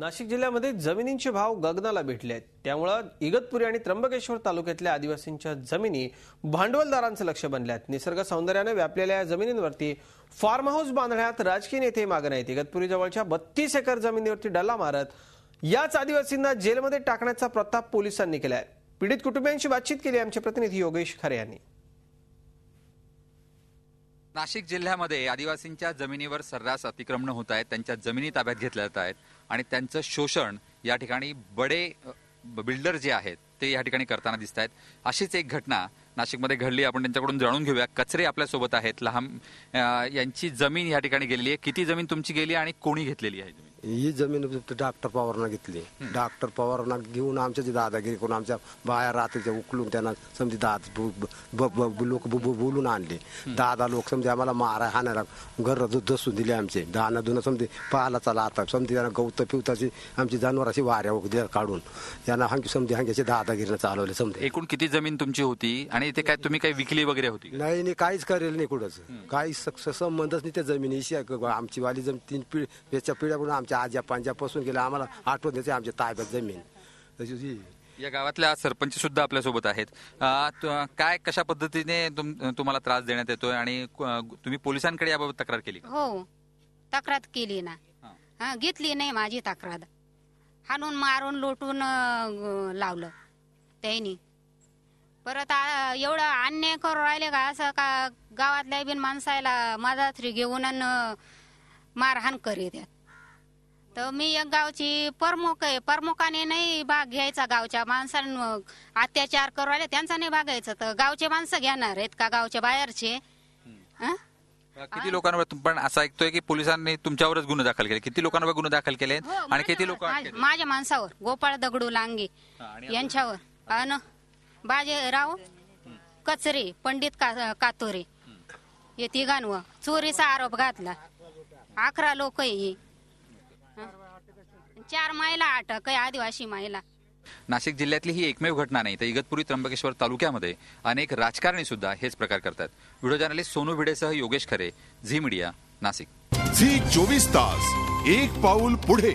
नाशिक जिल्ह्यामध्ये जमिनींचे भाव गगनाला भिडले आहेत। त्यामुळे इगतपुरी आणि त्र्यंबकेश्वर तालुक्यातल्या आदिवासींच्या जमिनी भांडवलदारांचं लक्ष बनल्या आहेत। निसर्ग सौंदर्याने व्यापलेल्या या जमिनींवरती फार्म हाऊस बांधण्यात राजकीय नेते मागे नाहीत। इगतपुरी जवळच्या 32 एकर जमिनीवरती डल्ला मारत याच आदिवासींना जेलमध्ये टाकण्याचा प्रताप पोलिसांनी केलाय। पीडित कुटुंबियांशी बातचीत केली आमचे प्रतिनिधी योगेश खरे यांनी। नाशिक जिल्ह्यामध्ये आदिवासींच्या जमिनीवर सर्रास अतिक्रमण होत आहेत, त्यांच्या जमिनी ताब्यात घेतल्या जात आहेत आणि त्यांचं शोषण या ठिकाणी बडे बिल्डर जे आहेत ते या ठिकाणी करताना दिसत आहेत। अशीच एक घटना नाशिकमध्ये घडली, आपण त्यांच्याकडून जाणून घेऊया। कचरे आपल्या सोबत आहेत, लहान यांची जमीन या ठिकाणी गेलेली आहे। किती जमीन तुमची गेली आणि कोणी घेतलेली आहे? ही जमीन डॉक्टर पवारांना घेतली। डॉक्टर पवारांना घेऊन आमच्या जे दादागिरी करून आमच्या बाया रात्रीच्या उकलून त्यांना समजी लोक बोलून आणले। दादा लोक समजे आम्हाला मारा हाणायला घर दसून दिले आमचे दाना दुना समजे पाहायला चला आता समजे त्यांना गवत पिवताची आमची जनावराची वाऱ्या काढून त्यांना समजे हांग्याचे दादागिरीनं चालवले। समजे एकूण किती जमीन तुमची होती आणि ते काय तुम्ही काही विकली वगैरे होती? नाही, काहीच करेल नाही, कुठंच काही संबंधच नाही त्या जमिनीशी। आमची वाली जमीन 3 पिढ्याकडून आमच्या आज्या पासून गेला, आम्हाला आठवण देते आमच्या ताब्यात जमीन। या गावातल्या सरपंच सुद्धा आपल्या सोबत आहेत। काय कशा पद्धतीने तुम्हाला त्रास देण्यात येतोय आणि तुम्ही पोलिसांकडे याबाबत तक्रार केली? हो, तक्रार केली ना। घेतली नाही माझी तक्रार, हाणून मारून लुटून लावलं त्यांनी। परत एवढं अन्याय करू राहिले का असं का गावातल्या बिन माणसाला मदतरी घेऊन मारहाण करीत आहेत। तर मी एक गावची प्रमुख आहे, प्रमुखाने नाही भाग घ्यायचा। गावच्या माणसांना अत्याचार करू राहिले त्यांचा नाही भागायचं, तर गावचे माणसं घेणार आहेत का गावच्या बाहेरचे? किती लोकांवर पण असं ऐकतोय की पोलिसांनी तुमच्यावरच गुन्हे दाखल केले? किती लोकांवर गुन्हे दाखल केले आणि किती लोक? माझ्या माणसावर, गोपाळ दगडू लांगे यांच्यावर आणि बाजीराव कचरे, पंडित कातोरे हे तिघांवर चोरीचा आरोप घातला। 11 लोक आहे, 4 महिला अटक आहे, आदिवासी महिला। नाशिक जिल्ह्यातली ही एकमेव घटना नाही, तर इगतपुरी त्र्यंबकेश्वर तालुक्यामध्ये अनेक राजकारणी सुद्धा हेच प्रकार करतात। व्हिडिओ जर्नलिस्ट सोनू भिडेसह योगेश खरे, झी मीडिया, नाशिक। झी 24 तास, एक पाऊल पुढे।